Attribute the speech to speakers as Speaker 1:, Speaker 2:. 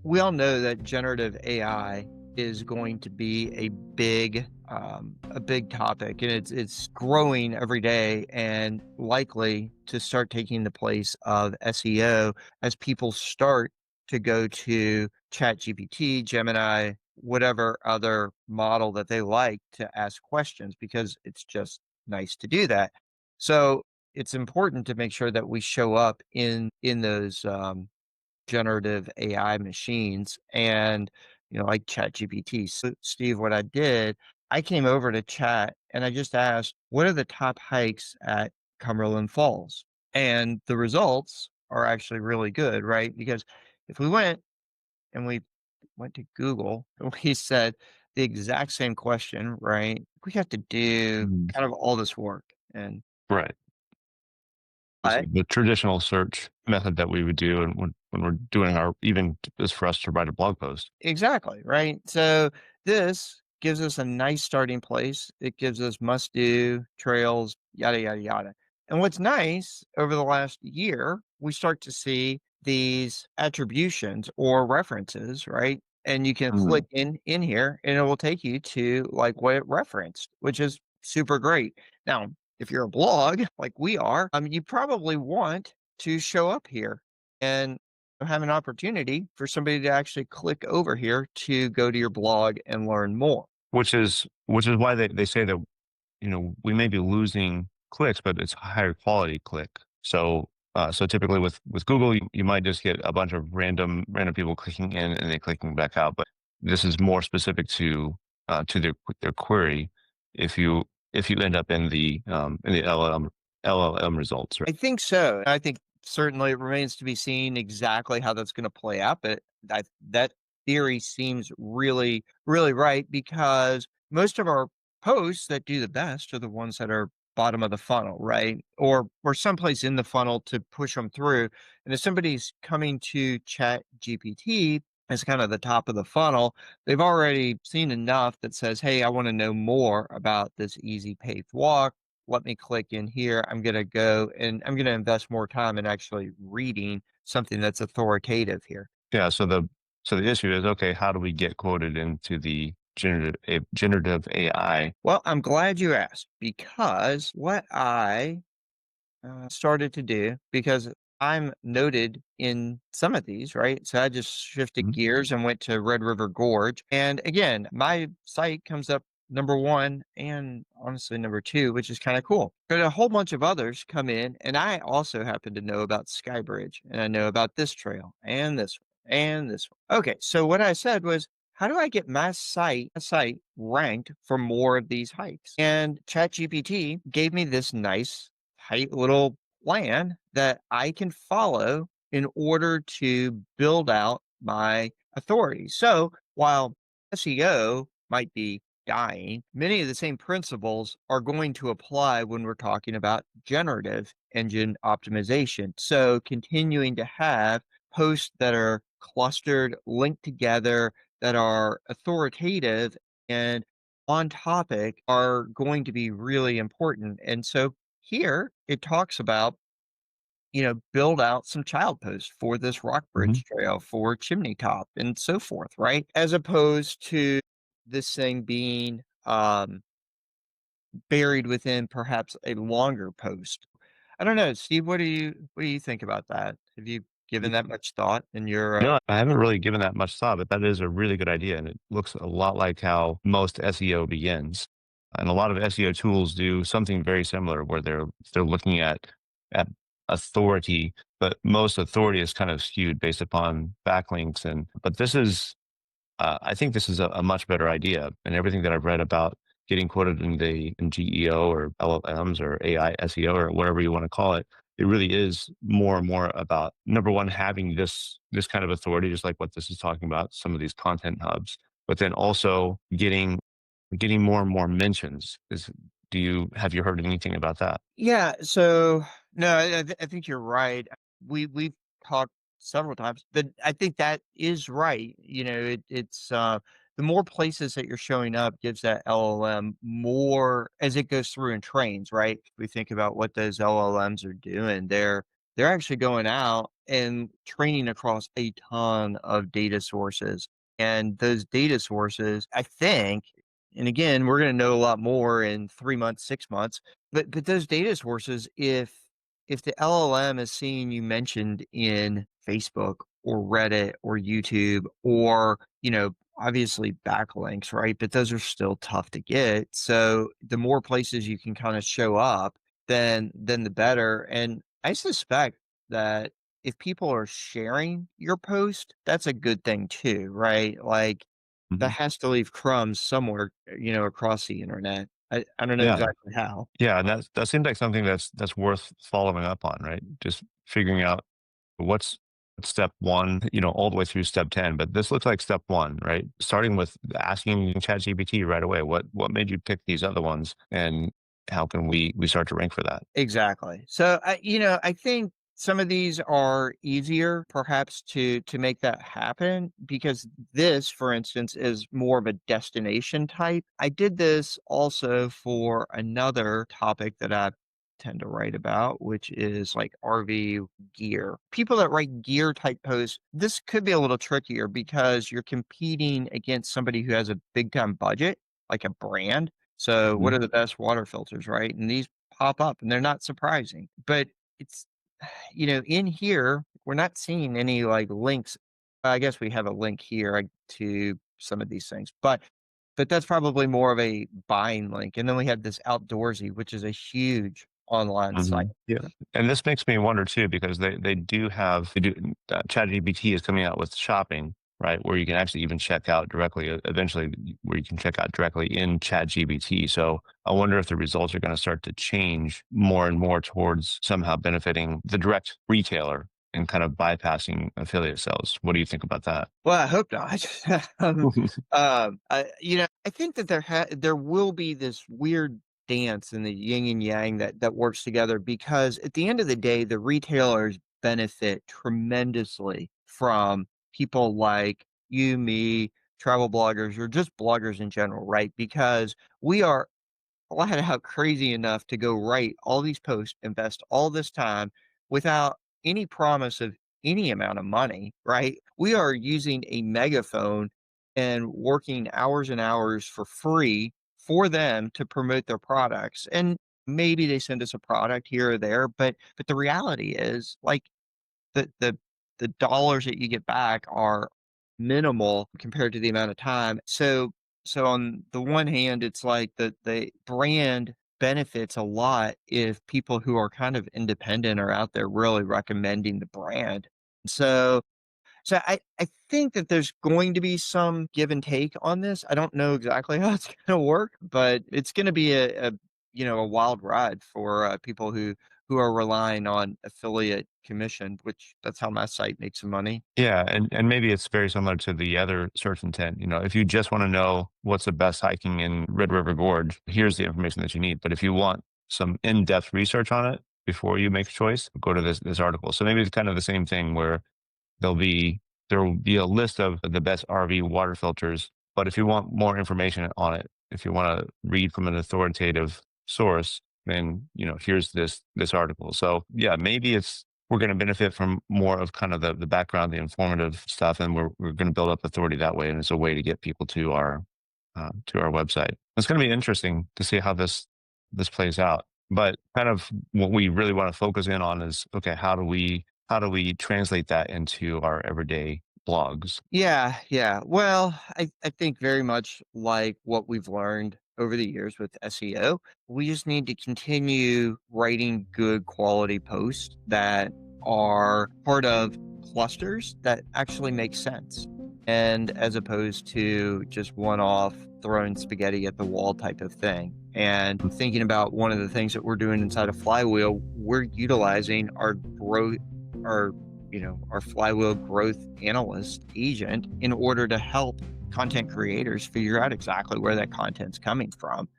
Speaker 1: We all know that generative AI is going to be a big topic, and it's growing every day, and likely to start taking the place of SEO as people start to go to ChatGPT, Gemini, whatever other model that they like to ask questions because it's just nice to do that. So it's important to make sure that we show up in those generative AI machines and, like ChatGPT. So, Steve, what I did, I came over to chat and I just asked, what are the top hikes at Cumberland Falls? And the results are actually really good, right? Because if we went to Google and we said the exact same question, right? We have to do
Speaker 2: Mhm.
Speaker 1: kind of all this work. And
Speaker 2: Right. This is
Speaker 1: I
Speaker 2: the traditional search method that we would do and when we're doing our even just for us to write a blog post.
Speaker 1: Exactly, right? So this gives us a nice starting place. It gives us must do trails, yada, yada, yada. And what's nice over the last year, we start to see these attributions or references, right? And you can
Speaker 2: Mhm.
Speaker 1: click in here and it will take you to like what it referenced, which is super great. Now, if you're a blog like we are, you probably want to show up here and have an opportunity for somebody to actually click over here to go to your blog and learn more.
Speaker 2: Which is why they say that, we may be losing clicks, but it's higher quality click. So typically with Google, you might just get a bunch of random people clicking in and then clicking back out. But this is more specific to their query. If you end up in the LLM results, right?
Speaker 1: I think so. I think certainly it remains to be seen exactly how that's going to play out, but that theory seems really, really right because most of our posts that do the best are the ones that are bottom of the funnel, right? Or someplace in the funnel to push them through. And if somebody's coming to Chat GPT as kind of the top of the funnel, they've already seen enough that says, hey, I want to know more about this easy paved walk. Let me click in here. I'm going to go and I'm going to invest more time in actually reading something that's authoritative here.
Speaker 2: Yeah. So the issue is, okay, how do we get quoted into the generative AI?
Speaker 1: Well, I'm glad you asked because what I started to do, because I'm noted in some of these, right? So I just shifted
Speaker 2: Mhm.
Speaker 1: gears and went to Red River Gorge. And again, my site comes up number one and honestly number two, which is kind of cool. But a whole bunch of others come in, and I also happen to know about Skybridge and I know about this trail and this one and this one. Okay, so what I said was, how do I get my site ranked for more of these hikes? And ChatGPT gave me this nice tight little plan that I can follow in order to build out my authority. So while SEO might be dying, many of the same principles are going to apply when we're talking about generative engine optimization. So continuing to have posts that are clustered, linked together, that are authoritative and on topic are going to be really important. And so here it talks about, build out some child posts for this rock
Speaker 2: Mhm.
Speaker 1: bridge trail, for chimney top, and so forth, right? As opposed to this thing being buried within perhaps a longer post. I don't know, Steve. What do you think about that? Have you given that much thought in your
Speaker 2: No, I haven't really given that much thought, but that is a really good idea, and it looks a lot like how most SEO begins. And a lot of SEO tools do something very similar, where they're looking at authority, but most authority is kind of skewed based upon backlinks. And but this is, I think this is a much better idea. And everything that I've read about getting quoted in GEO or LLMs or AI SEO or whatever you want to call it, it really is more and more about number one, having this kind of authority, just like what this is talking about, some of these content hubs, but then also getting more and more mentions. Have you heard anything about that?
Speaker 1: Yeah, so no, I think you're right. We've talked several times, but I think that is right. It's the more places that you're showing up gives that LLM more as it goes through and trains, right? We think about what those LLMs are doing. they're actually going out and training across a ton of data sources. And those data sources, I think, and again, we're going to know a lot more in 3 months, 6 months, but those data sources, if the LLM is seeing you mentioned in Facebook or Reddit or YouTube or, obviously backlinks, right? But those are still tough to get. So the more places you can kind of show up, then the better. And I suspect that if people are sharing your post, that's a good thing too, right? Like that
Speaker 2: Mhm.
Speaker 1: has to leave crumbs somewhere, across the internet. I don't know
Speaker 2: Yeah.
Speaker 1: exactly how.
Speaker 2: Yeah, and that seems like something that's worth following up on, right? Just figuring out what's step 1, all the way through step 10, but this looks like step 1, right? Starting with asking ChatGPT right away, "What made you pick these other ones, and how can we start to rank for that?"
Speaker 1: Exactly. So I think some of these are easier perhaps to make that happen because this, for instance, is more of a destination type. I did this also for another topic that I tend to write about, which is like RV gear. People that write gear type posts, this could be a little trickier because you're competing against somebody who has a big time budget, like a brand. So, what
Speaker 2: Mhm,
Speaker 1: are the best water filters, right? And these pop up and they're not surprising. But it's, in here, we're not seeing any like links. I guess we have a link here to some of these things, but that's probably more of a buying link. And then we have this outdoorsy, which is a huge online site.
Speaker 2: mhm. Yeah, and this makes me wonder too because they do ChatGPT is coming out with shopping, right, where you can actually even check out directly, eventually, where you can check out directly in ChatGPT, so I wonder if the results are gonna start to change more and more towards somehow benefiting the direct retailer and kind of bypassing affiliate sales. What do you think about that?
Speaker 1: Well, I hope not. um, I think that there will be this weird dance in the yin and yang that works together because at the end of the day, the retailers benefit tremendously from people like you, me, travel bloggers, or just bloggers in general, right? Because we are flat out crazy enough to go write all these posts, invest all this time without any promise of any amount of money, right? We are using a megaphone and working hours and hours for free for them to promote their products. And maybe they send us a product here or there, but the reality is like the dollars that you get back are minimal compared to the amount of time. So on the one hand, it's like the brand benefits a lot if people who are kind of independent are out there really recommending the brand. So so I think that there's going to be some give and take on this. I don't know exactly how it's going to work, but it's going to be a wild ride for people who are relying on affiliate commission, which that's how my site makes some money.
Speaker 2: Yeah, and maybe it's very similar to the other search intent. If you just want to know what's the best hiking in Red River Gorge, here's the information that you need. But if you want some in-depth research on it before you make a choice, go to this article. So maybe it's kind of the same thing where There'll be there will be a list of the best RV water filters, but if you want more information on it, if you wanna read from an authoritative source, then, here's this article. So, yeah, maybe we're gonna benefit from more of kind of the background, the informative stuff, and we're gonna build up authority that way, and it's a way to get people to our website. It's gonna be interesting to see how this plays out. But kind of what we really want to focus in on is, okay, how do we translate that into our everyday blogs?
Speaker 1: Yeah, yeah. Well, I think very much like what we've learned over the years with SEO, we just need to continue writing good quality posts that are part of clusters that actually make sense. And as opposed to just one off throwing spaghetti at the wall type of thing. And thinking about one of the things that we're doing inside of Flywheel, we're utilizing our growth, our our flywheel growth analyst agent in order to help content creators figure out exactly where that content's coming from.